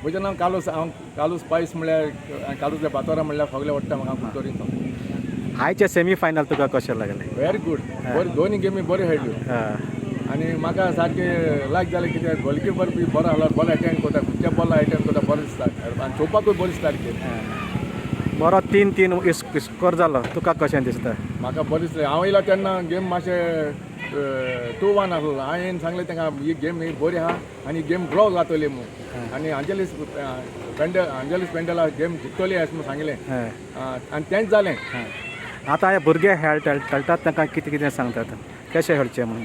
म्हजें नांव कालूस पायस म्हळ्यार कालूसल्या बातोरा म्हळ्यार सगळें वाडटा म्हाका कुडतोरी तो. आयचे सेमी फायनल तुका कशें लागलें? व्हेरी गूड, बरें दोनी गेमी बऱ्यो खेळ्ळ्यो आनी म्हाका सारकें लायक जालें कित्याक गोलकीपर बी बरो आसलो, बरो अटेंड करता, खंयच्या बॉलाक अटेंड करता बरो दिसता आनी चोवपाकूय बरो दिसता सारकें. बरो 3-3 स्कोर जालो, तुका कशें दिसता? म्हाका बरें दिसलें. हांव येयलो तेन्ना गेम मातशें 2-1 आसलो. हांवें सांगलें तांकां ही गेम ही बरी आहा आनी गेम ड्रॉ जातली म्हूण आनी अंजलीस पेंडला गेम जिखतली अशें म्हूण सांगलें आनी तेंच जालें. आतां हे भुरगे खेळटात तांकां कितें कितें सांगतात, कशें खेळचें म्हणून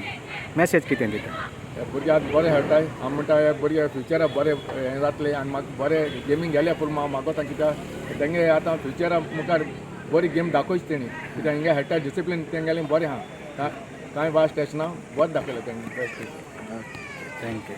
मॅसेज कितें दिता? हे भुरगे आतां बरे खेळटाय. हांव म्हणटा हे भुरगे फ्युचराक बरें हें जातलें आनी म्हाका बरें गेमींग गेले पूण म्हाका सांग कित्याक तेंगे आतां फ्युचरा मुखार बरी गेम दाखोवची तेणी कित्याक हिंगा खेळटा डिसिप्लीन तेंगेलें बरें आहा. कांय वास्ट टॅचना बरें दाखयलें तेंणी बेस्ट. थँक्यू.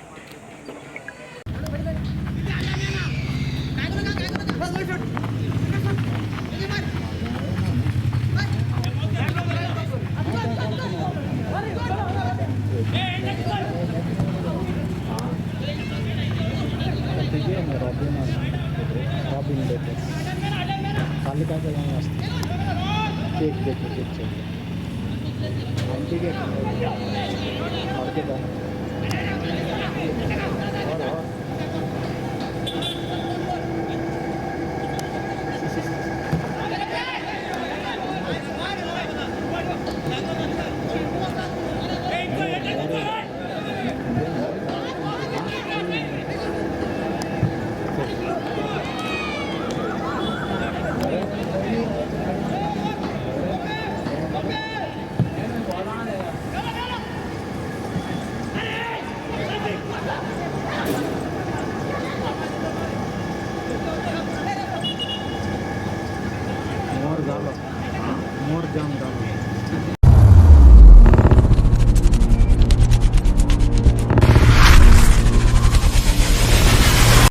झालं.